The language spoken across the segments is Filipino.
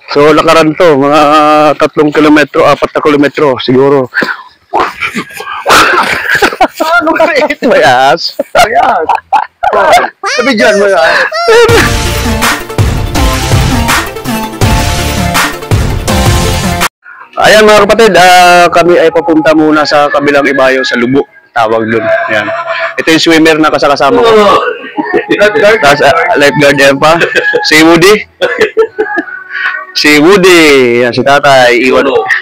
So lakaran to, mga 3 kilometro, 4 na kilometro siguro. Ano ka rin? Mayas. Ayan. Sabi dyan mo yan. Ayan mga kapatid, kami ay papunta muna sa kabilang ibayo sa Lubo. Tawag doon. Ayan. Ito yung swimmer na kasama ko. Tapos lifeguard yan pa. Si Woody. Si Woody. Yan, si Tatay.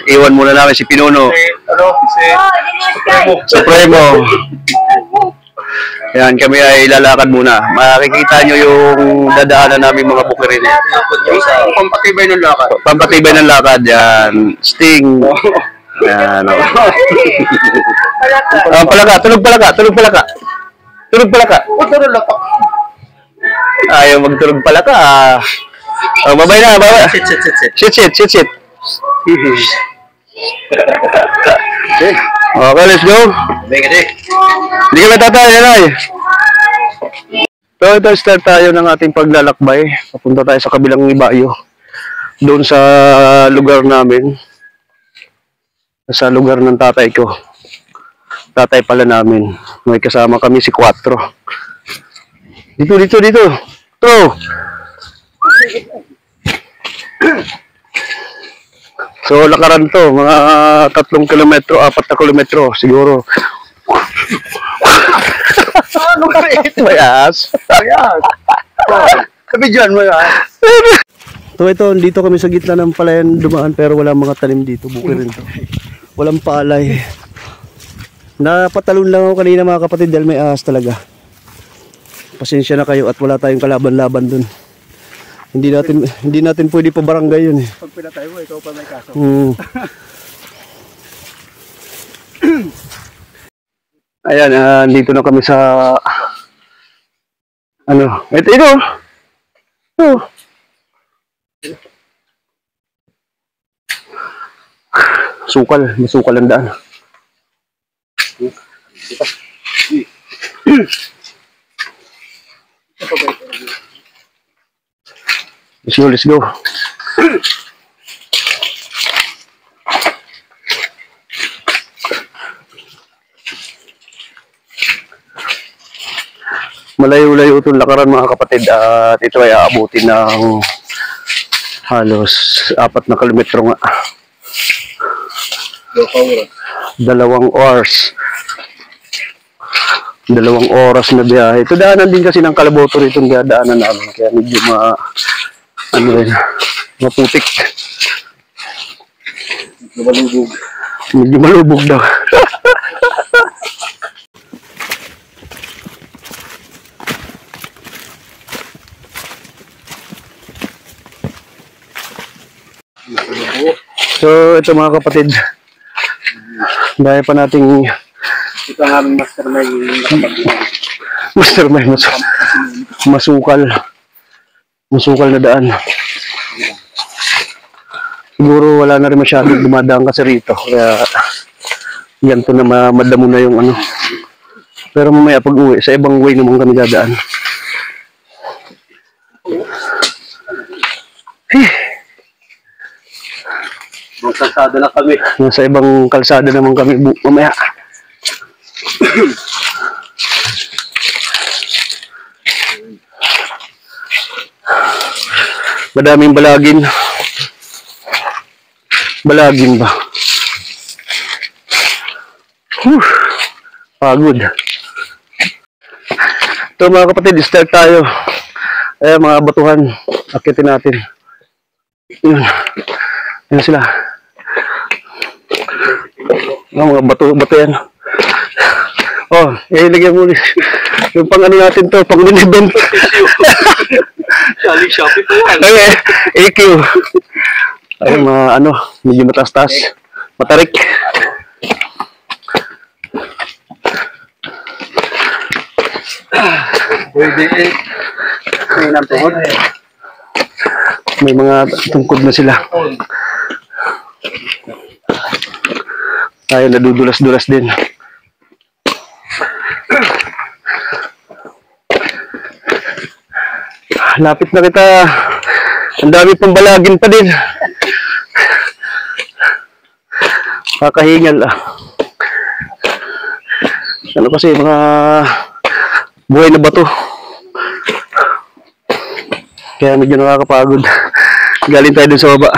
Iwan muna namin si Pinuno. Supremo. Yan, kami ay lalakad muna. Makikita nyo yung dadaanan namin mga bukirin. Pampatibay ng lakad. Pampatibay ng lakad. Yan. Sting. Yan. Palaka. Tulog palaka. Tulog palaka. Tulog palaka. Tulog lang. Ayaw magtulog palaka. Babay na. Babay. Sit. Okay, let's go. Hindi ka na tatay, Nanay. So, ito start tayo ng ating paglalakbay. Papunta tayo sa kabilang ibayo. Doon sa lugar namin. Sa lugar ng tatay ko. Tatay pala namin. May kasama kami si Quatro. Dito. So, lakaran to, mga 3 kilometro, 4 na kilometro siguro. Ano ka rin? Mayas. Ayan. Sabi dyan mo yan. So ito, dito kami sa gitna ng palayan dumaan pero walang mga tanim dito, bukirin to. Walang palay. Napatalon lang ako kanina mga kapatid dahil may ahas talaga. Pasensya na kayo at wala tayong kalaban-laban dun. Hindi natin pwede pa barangay yun eh. Pag pinatay mo, ikaw pa may kaso. Ayan, dito na kami sa ito. Masukal ang daan. Let's go. Malayo-layo itong lakaran mga kapatid at ito ay aabutin ng halos 4 na kilometro nga. 2 oras. 2 oras na biyahe. Ito daanan din kasi ng Kalaboto rito ang daanan namin. Kaya medyo maputik. Medyo malubog daw. So ito mga kapatid, dahil pa nating Ito ang aming mastermind masukal na daan. Siguro wala na rin masyadong dumadaan kasi rito, kaya ganito na madamo na yung pero mamaya pag uwi sa ibang way naman kami dadaan. Kalsada na kami. Nasa ibang kalsada naman kami mamaya. Madaming balagin. Balagin ba? Pagod. Ito mga kapatid, start tayo. Ayan mga batuhan. Akitin natin. Yan sila. Mga bato yan. Oh, ilagyan mo yung pang natin to, pang event. Shali Shopee po yan. Okay, AQ. Ay, medyo matas-tas. Matarik. Pwede may nantungod. May mga tungkod na sila. Tayo nadudulas-dulas din. Lapit na kita. Ang dami pang balagin pa din. Kakahingal ah. Ano kasi mga buhay na bato. Kaya medyo nakakapagod. Galing tayo dun sa baba.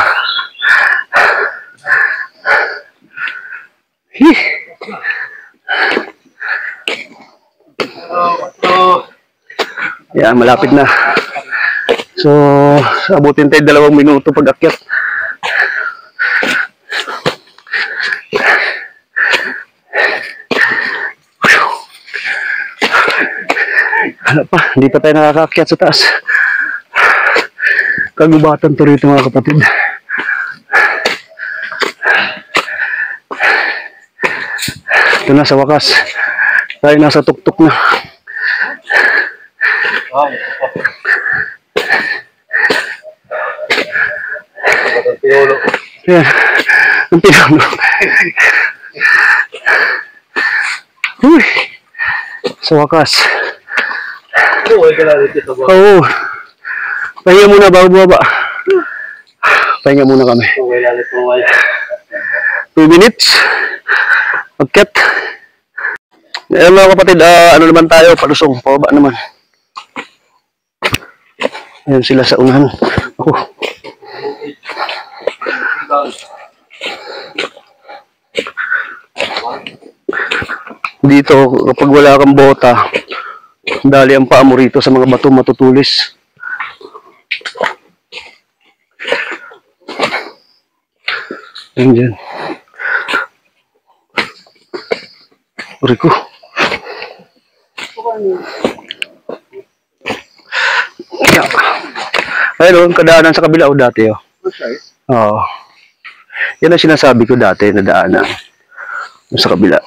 Yan, malapit na. So, abutin tayo 2 minuto pag akyat. Wala pa, hindi pa tayo nakakaakyat sa taas. Kagubatan to rito mga kapatid. Ito na sa wakas. Tayo nasa tuktok na. Yan. Ang pinulo. Uy. Sa wakas. Oo. Pahinga muna bago bumaba. Pahinga muna kami. 2 minutes. Akyat. Ayan mga kapatid, ano naman tayo, palusong, pababa naman. Ayan sila sa unahan. Ako. Dito, kapag wala kang bota, dali ang paa mo rito sa mga bato matutulis. Ayan dyan. Rico. Ayun, kadaanan sa kabila o dati oh. Oo. Yan ang sinasabi ko dati na daanan. Sa kabila.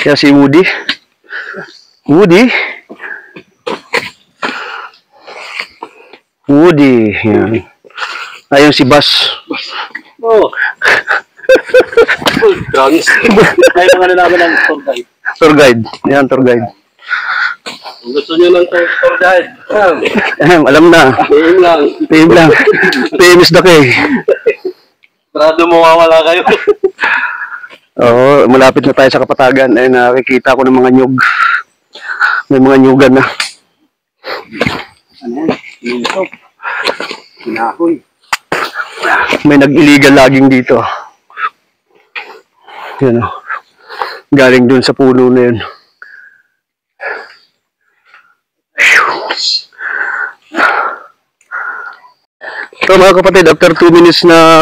Kaya si Woody. Woody. Yan. Ayun si Bas. Oh. Drums. Ay, mga nalaman ng tour guide. Tour guide. Yan, tour guide. Kung gusto nyo ng tour guide, Alam na. PM lang. PM lang. PM is the key. Sarado mo mawala kayo. Oo, malapit na tayo sa Kapatagan. Ay, nakikita ko ng mga nyug. May mga nyugan na. Ano yan? Minto. Pinahoy. May nag-illegal laging dito. Yan o. Galing dun sa puno na yun. So mga kapatid, after 2 minutes na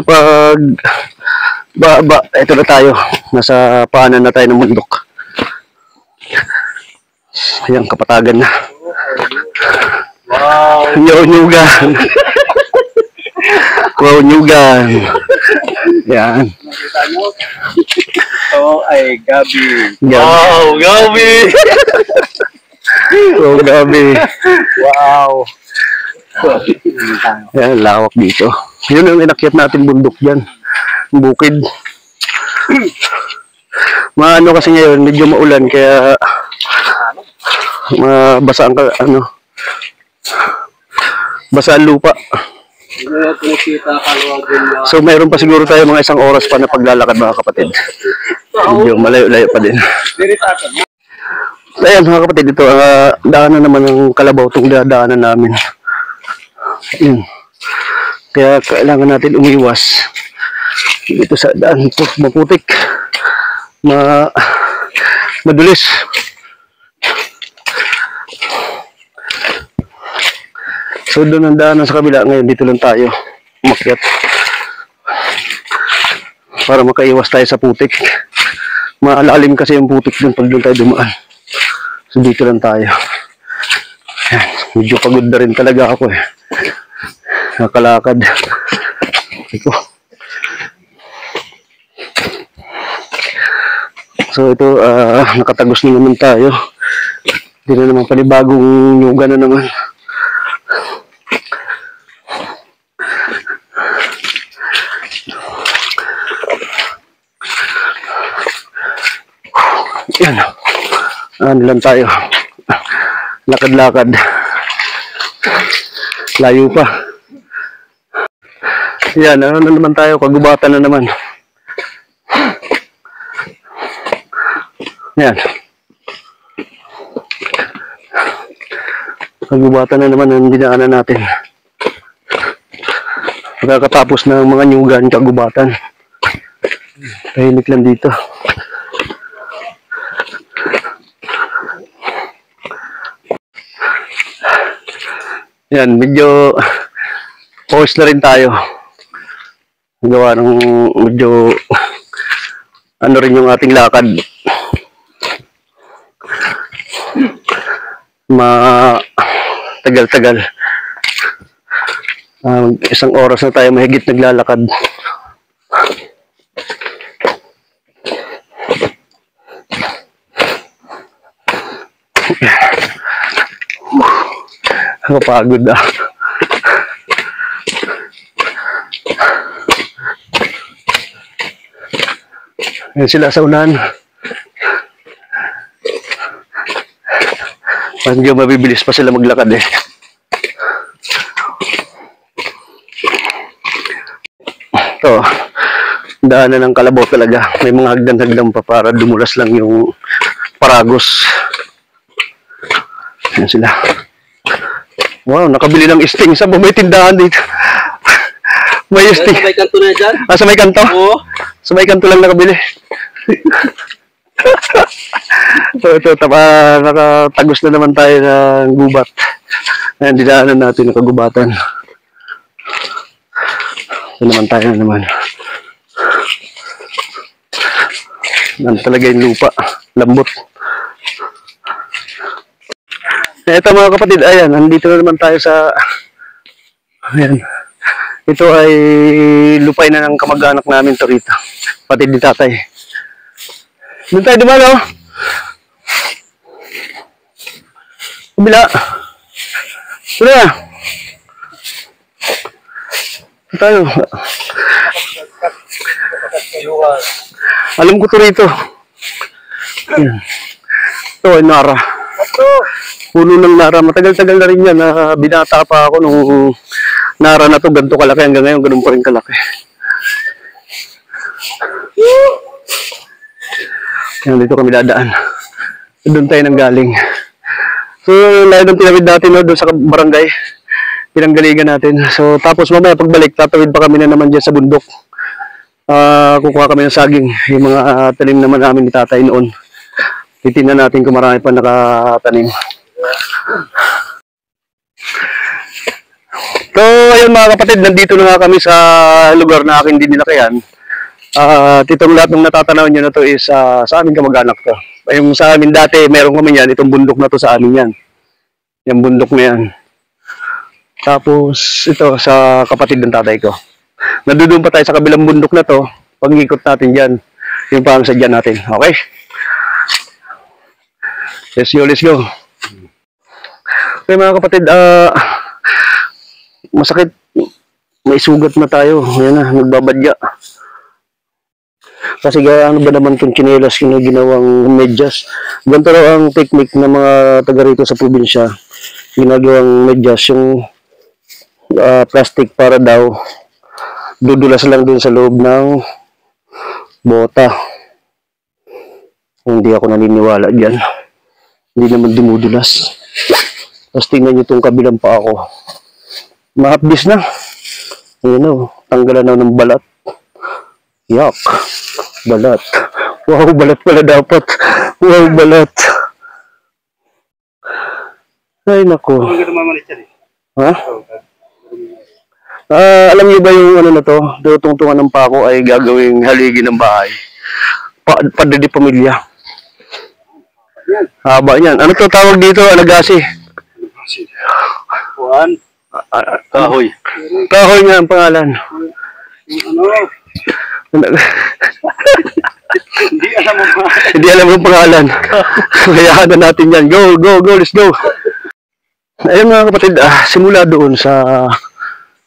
ito na tayo. Nasa paanan na tayo ng bundok. Ayan, Kapatagan na. Wow! Nyugan. Wow, nyugan. Yan. Nakita nyo? Ito ay Gabi. Wow, Gabi! Oh, Gabi. Wow! Yan, lawak dito. Yun ang inakyat natin bundok dyan. Bukid. Maano kasi ngayon, medyo maulan, kaya mabasa ang basa ang lupa. So mayroon pa siguro tayo mga 1 oras pa na paglalakad mga kapatid. Medyo malayo-layo pa din. Ayan mga kapatid, ito daanan naman ng Kalabaw itong daanan namin. Ayan. Kaya kailangan natin umiwas dito sa daan maputik, madulis. So doon ang daanan sa kabila, ngayon dito lang tayo umakyat para makaiwas tayo sa putik. Malalim kasi yung putik doon pag doon tayo dumaan. So dito lang tayo. Ayan, medyo pagod na rin talaga ako eh. Nakalakad. Ito. So ito, nakatagos na naman tayo. Hindi na naman panibagong nyugan na naman. Yan. Ano lang tayo. Lakad-lakad. Layo pa. Yan, ano na naman tayo, kagubatan na naman. Yan. Kagubatan na naman ang dinaanan natin. Pagkatapos ng mga nyugan, kagubatan. Tahimik lang dito. Yan, medyo pause na rin tayo. Gawa ng medyo ano rin yung ating lakad. Tagal-tagal. Isang oras na tayo mahigit naglalakad. Nakapagod ah. Yan sila sa unahan. Medyo mabibilis pa sila maglakad eh. Ito, daanan ng kalabaw talaga. May mga hagdan-hagdan pa para dumulas lang yung paragos. Yan sila. Wow, nakabili ng sting. Saan ba may tindahan dito? May sting. Sa may kanto na dyan? Ah, sa may kanto? Oo. Sa may kanto lang nakabili. Ito, nakatagos na naman tayo ng gubat. Ayan, dinaanan natin ang kagubatan. Ito naman tayo naman. Yan talaga yung lupa. Lambot. Ito mga kapatid, ayan, nandito na naman tayo sa, ayan, ito ay lupay na ng kamag-anak namin to rito, pati di tatay. Doon tayo dumaan, oh. Kabila. Ito na. Ito tayo. Alam ko to rito. Ayan. Ito ay Nara. Puno ng Nara. Matagal-tagal na rin yan. Binata pa ako nung Nara na to. Ganito kalaki. Hanggang ngayon, ganun pa rin kalaki. Yan, dito kami dadaan. Doon tayo nang galing. So, layo ng tinawid natin, no, doon sa barangay. Pinanggalingan natin. So, tapos mamaya pagbalik, tatawid pa kami na naman dyan sa bundok. Kukuha kami ng saging. Yung mga tanim naman namin ni tatay noon. Titingnan natin kung marami pa nakatanim. So, ayun mga kapatid, nandito na nga kami sa lugar na aking dinilakayan. Itong lahat ng natatanaw nyo na to is sa aming kamag-anak to. Yung sa amin dati, meron kami yan, itong bundok na to sa amin yan. Yung bundok na yan. Tapos, ito sa kapatid ng tatay ko. Nandun pa tayo sa kabilang bundok na to, pag-ikot natin dyan, yung pang sadyan natin. Okay? Let's go. Okay mga kapatid, masakit. May sugat na tayo. Ayan na, nagbabadya. Kasi ano ba naman itong chinelas yung ginawang medyas. Ganito raw ang technique ng mga taga rito sa probinsya. Ginagawang medyas, yung plastic para daw dudulas lang din sa loob ng bota. Hindi ako naniniwala dyan. Hindi naman dumudulas. Tapos tingnan nyo itong kabilang pa ako. Mahapdis na. Ayan o, tanggalan na ng balat. Yak. Balat. Wow, balat pala dapat. Wow, balat. Ay, naku. Ha? Alam niyo ba yung ano na to? Tungtungan ng pako ay gagawing haligi ng bahay. Padadi pamilya. Haba yan. Ano to tawag dito? Alagasi. Juan. Kahoy. Kahoy nga ang pangalan. Ano? Hindi alam mo pa. Hindi alam mo pangalan. Hayaan na natin yan. Go, let's go. Ayun mga kapatid, simula doon sa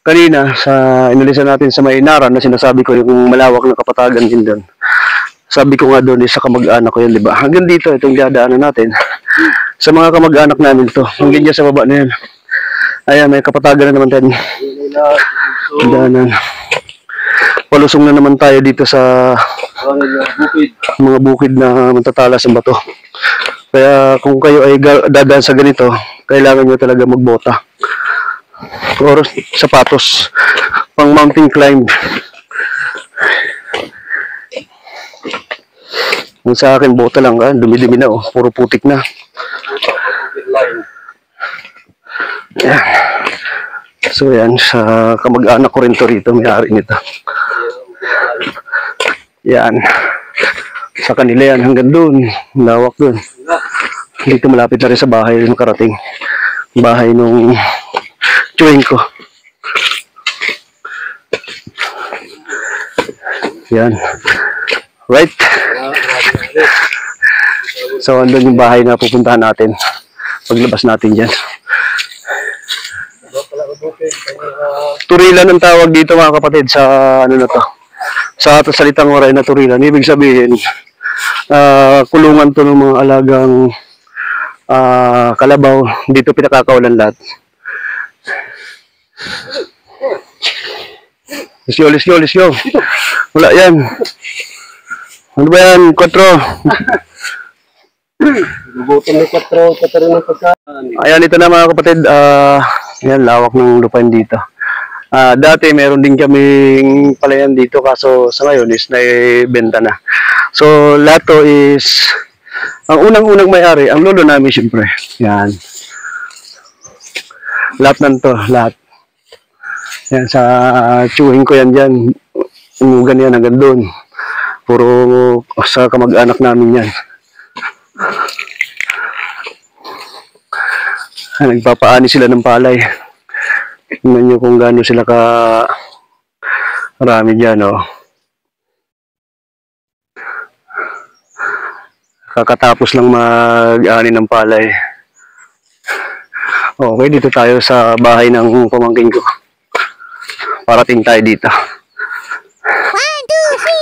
kanina, sa inalisan natin sa may Nara na sinasabi ko yung malawak na kapatagan din doon. Sabi ko nga doon, sa kamag-anak ko yun, di ba? Hanggang dito, itong dadaanan natin. Sa mga kamag-anak namin to. Hanggang dyan sa baba na yan. Ayan, may kapatagan na naman tayo. Daanan. palusong na naman tayo dito sa Bukid. mga bukid na matatalas ng bato. Kaya kung kayo ay dadaan sa ganito, kailangan nyo talaga magbota or sapatos pang mountain climb. Yung sa akin, bota lang, dumi-dumi na, puro putik na. Yan. So yan, sa kamag-anak ko rin to rito, may-ari nito. Yan. Sa kanila yan, hanggang doon, lawak doon. Dito malapit na rin sa bahay makarating. Bahay nung chewing ko. Yan. Right? So, andun yung bahay na pupuntahan natin. Paglabas natin dyan. Turilan ang tawag dito mga kapatid sa ano na to. Sa salitang Waray na Turilan. Ibig sabihin, kulungan to ng mga alagang kalabaw. Dito pinakakawalan lahat. Let's go. Wala yan. Ano ba yan? 4. Bubutin ng 4 rin ng pagkaan. Ayan, ito na mga kapatid. Yan, lawak ng lupain dito. Dati meron din kaming palayan dito kaso sa ngayon is naibenta na. So lahat to is ang unang-unang may-ari, ang lolo namin siyempre. Yan. Lahat nanto, lahat. Yan sa chewing ko yan dyan. Umugan yan hanggang doon. Puro sa kamag-anak namin yan. Nagpapaani sila ng palay. Tingnan nyo kung gaano sila karami dyan, oh. Kakatapos lang mag-ani ng palay. Okay, dito tayo sa bahay ng pamangkin ko. Parating tayo dito. 1, 2, 3.